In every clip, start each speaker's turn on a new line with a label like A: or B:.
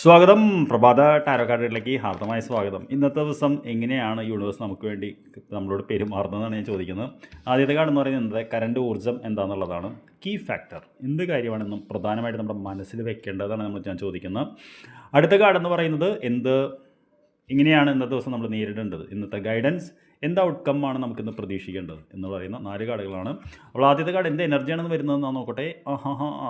A: സ്വാഗതം. പ്രഭാത ടാരോ കാർഡിലേക്ക് ഹാർദമായ സ്വാഗതം. ഇന്നത്തെ ദിവസം എങ്ങനെയാണ് യൂണിവേഴ്സ് നമുക്ക് വേണ്ടി നമ്മളോട് പെരുമാറുന്നതെന്നാണ് ഞാൻ ചോദിക്കുന്നത്. ആദ്യത്തെ കാർഡ് എന്ന് പറയുന്നത് കറണ്ട് ഊർജ്ജം എന്താണെന്നുള്ളതാണ്. കീ ഫാക്ടർ എന്ത് കാര്യമാണെന്നും പ്രധാനമായിട്ട് നമ്മുടെ മനസ്സിൽ വെക്കേണ്ടതാണ് ഞാൻ ചോദിക്കുന്നത്. അടുത്ത കാർഡ് എന്ന് പറയുന്നത് എങ്ങനെയാണ് ഇന്നത്തെ ദിവസം നമ്മൾ നേരിടേണ്ടത്, ഇന്നത്തെ ഗൈഡൻസ് എന്ത് ഔട്ട്കം ആണ് നമുക്കിന്ന് പ്രതീക്ഷിക്കേണ്ടത് എന്ന് പറയുന്ന 4 കാർഡുകളാണ്. അപ്പോൾ ആദ്യത്തെ കാർഡ് എന്ത് എനർജിയാണെന്ന് വരുന്നതെന്ന് നോക്കട്ടെ.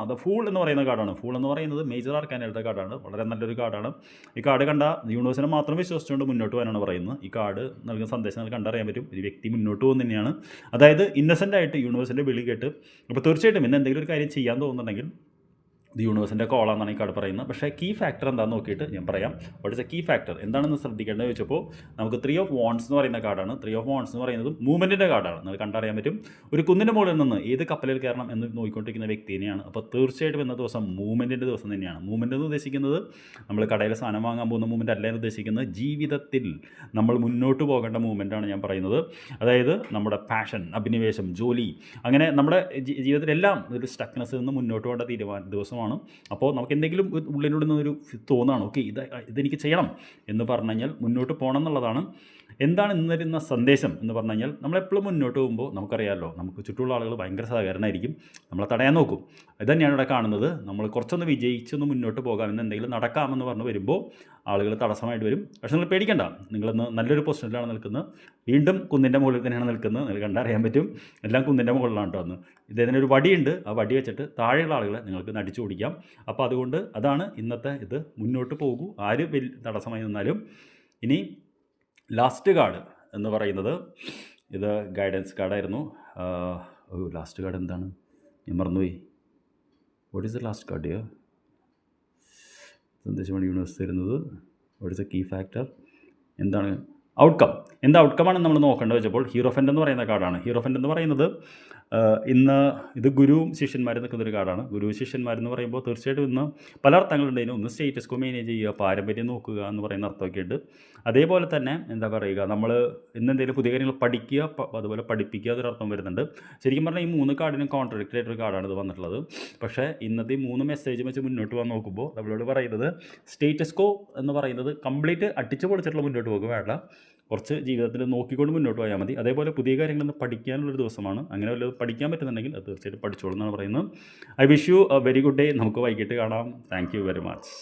A: അത് ഫൂൾ എന്ന് പറയുന്ന കാർഡാണ്. ഫൂൾ എന്ന് പറയുന്നത് മേജർ ആർക്കാനായിട്ട് കാർഡാണ്. വളരെ നല്ലൊരു കാർഡാണ്. ഈ കാർഡ് കണ്ട യൂണിവേഴ്സിനെ മാത്രം വിശ്വസിച്ചുകൊണ്ട് മുന്നോട്ട് പോകാനാണ് പറയുന്നത്. ഈ കാർഡ് നൽകുന്ന സന്ദേശങ്ങൾ കണ്ടറിയാൻ പറ്റും. ഒരു വ്യക്തി മുന്നോട്ട് പോകുന്നത് തന്നെയാണ്. അതായത് ഇന്നസെൻ്റ് ആയിട്ട് യൂണിവേഴ്സിൻ്റെ വിളി കേട്ട് അപ്പോൾ തീർച്ചയായിട്ടും ഇന്ന് എന്തെങ്കിലും ഒരു കാര്യം ചെയ്യാൻ തോന്നുന്നുണ്ടെങ്കിൽ ഇത് യൂണിവേഴ്സിൻ്റെ കോളാണെന്നാണ് ഈ കാർഡ് പറയുന്നത്. പക്ഷേ കീ ഫാക്ടർ എന്താണെന്ന് നോക്കിയിട്ട് ഞാൻ പറയാം. What is a key factor, എന്താണെന്ന് ശ്രദ്ധിക്കേണ്ടത് ചോദിച്ചപ്പോൾ നമുക്ക് 3 ഓഫ് വാണ്ട്സ് എന്ന് പറയുന്ന കാർഡാണ്. 3 ഓഫ് വാണ്ട്സ് എന്ന് പറയുന്നത് മൂവ്മെൻറ്റിൻ്റെ കാർഡാണ്. നമുക്ക് കണ്ടറിയാൻ പറ്റും. ഒരു കുന്നിൻ്റെ മുകളിൽ നിന്ന് ഏത് കപ്പലിൽ കയറണം എന്ന് നോക്കിക്കൊണ്ടിരിക്കുന്ന വ്യക്തിനെയാണ്. അപ്പോൾ തീർച്ചയായിട്ടും ഇന്ന ദിവസം മൂവ്മെൻറ്റിൻ്റെ ദിവസം തന്നെയാണ്. മൂവ്മെൻറ്റ് എന്ന് ഉദ്ദേശിക്കുന്നത് നമ്മൾ കടയിൽ സാധനം വാങ്ങാൻ പോകുന്ന മൂവ്മെൻറ്റ് അല്ല എന്ന് ഉദ്ദേശിക്കുന്നത് ജീവിതത്തിൽ നമ്മൾ മുന്നോട്ട് പോകേണ്ട മൂവ്മെൻറ്റാണ് ഞാൻ പറയുന്നത്. അതായത് നമ്മുടെ പാഷൻ, അഭിനിവേശം, ജോലി, അങ്ങനെ നമ്മുടെ ജീവിതത്തിലെല്ലാം ഒരു സ്റ്റക്നെസ്സിൽ നിന്ന് മുന്നോട്ട് പോകേണ്ട ദിവസമാണ്. അപ്പോൾ നമുക്ക് എന്തെങ്കിലും ഉള്ളിനുള്ളിൽ നിന്നൊരു തോന്നാണ്, ഓക്കെ ഇതെനിക്ക് ചെയ്യണം എന്ന് പറഞ്ഞു കഴിഞ്ഞാൽ മുന്നോട്ട് പോകണം എന്നുള്ളതാണ്. എന്താണ് ഇന്ന് തരുന്ന സന്ദേശം എന്ന് പറഞ്ഞു കഴിഞ്ഞാൽ നമ്മളെപ്പോഴും മുന്നോട്ട് പോകുമ്പോൾ നമുക്കറിയാമല്ലോ, നമുക്ക് ചുറ്റുമുള്ള ആളുകൾ ഭയങ്കര സഹകരണമായിരിക്കും, നമ്മളെ തടയാൻ നോക്കും. ഇത് തന്നെയാണ് ഇവിടെ കാണുന്നത്. നമ്മൾ കുറച്ചൊന്ന് വിജയിച്ചൊന്ന് മുന്നോട്ട് പോകാം, ഇന്ന് എന്തെങ്കിലും നടക്കാമെന്ന് പറഞ്ഞ് വരുമ്പോൾ ആളുകൾ തടസ്സമായിട്ട് വരും. പക്ഷേ നിങ്ങൾ പേടിക്കണ്ട, നിങ്ങളിന്ന് നല്ലൊരു പൊസിഷനിലാണ് നിൽക്കുന്നത്. വീണ്ടും കുന്നിൻ്റെ മുകളിൽ തന്നെയാണ് നിൽക്കുന്നത്. നിങ്ങൾക്ക് കണ്ടറിയാൻ പറ്റും, എല്ലാം കുന്നിൻ്റെ മുകളിലാണ് കേട്ടോ. അന്ന് ഇദ്ദേഹത്തിനൊരു വടിയുണ്ട്. ആ വടി വെച്ചിട്ട് താഴെയുള്ള ആളുകളെ നിങ്ങൾക്ക് അടിച്ചു ഓടിക്കാം. അപ്പോൾ അതുകൊണ്ട് അതാണ് ഇന്നത്തെ ഇത്. മുന്നോട്ട് പോകൂ, ആര് തടസ്സമായി നിന്നാലും. ഇനി ലാസ്റ്റ് കാർഡ് എന്ന് പറയുന്നത് ഇത് ഗൈഡൻസ് കാർഡായിരുന്നു. ലാസ്റ്റ് കാർഡ് എന്താണ്, ഞാൻ മറന്നുപോയി. What is the last card? സന്ദേശമാണ് യൂണിവേഴ്സ് തരുന്നത്. What is the key factor, എന്താണ് ഔട്ട്കം, എന്ത് ഔട്ട്കമാണ് നമ്മൾ നോക്കേണ്ടത് വെച്ചപ്പോൾ ഹീറോഫൻ്റ് എന്ന് പറയുന്ന കാർഡാണ്. ഹീറോഫൻ്റ് എന്ന് പറയുന്നത് ഇന്ന് ഇത് ഗുരുവും ശിഷ്യന്മാരും നിൽക്കുന്നൊരു കാർഡാണ്. ഗുരു ശിഷ്യന്മാരെന്ന് പറയുമ്പോൾ തീർച്ചയായിട്ടും ഇന്ന് പല അർത്ഥങ്ങളുണ്ടെങ്കിലും ഒന്ന് സ്റ്റേറ്റസ് കോ മാനേജ് ചെയ്യുക, പാരമ്പര്യം നോക്കുക എന്ന് പറയുന്ന അർത്ഥമൊക്കെ ഉണ്ട്. അതേപോലെ തന്നെ എന്താ പറയുക, നമ്മൾ ഇന്ന് എന്തെങ്കിലും പുതിയ കാര്യങ്ങൾ പഠിക്കുക, അതുപോലെ പഠിപ്പിക്കുക എന്നൊരർത്ഥം വരുന്നുണ്ട്. ശരിക്കും പറഞ്ഞാൽ ഈ 3 കാർഡിനും കോൺട്രഡിക്റ്റ് ആയിട്ടൊരു കാർഡാണ് ഇത് വന്നിട്ടുള്ളത്. പക്ഷേ ഇന്നത്തെ ഈ 3 മെസ്സേജ് വെച്ച് മുന്നോട്ട് പോകാൻ നോക്കുമ്പോൾ നമ്മളോട് പറയുന്നത് സ്റ്റേറ്റസ് കോ എന്ന് പറയുന്നത് കംപ്ലീറ്റ് അടിച്ചു പൊളിച്ചിട്ടുള്ള മുന്നോട്ട് പോകുക വേണ്ട, കുറച്ച് ജീവിതത്തിൽ നോക്കിക്കൊണ്ട് മുന്നോട്ട് പോയാൽ മതി. അതേപോലെ പുതിയ കാര്യങ്ങളൊന്ന് പഠിക്കാനുള്ളൊരു ദിവസമാണ്. അങ്ങനെ വല്ലതും പഠിക്കാൻ പറ്റുന്നുണ്ടെങ്കിൽ അത് തീർച്ചയായിട്ടും പഠിച്ചോളൂ എന്നാണ് പറയുന്നത്. I wish you A very good day. നമുക്ക് വൈകിട്ട് കാണാം. Thank you very much.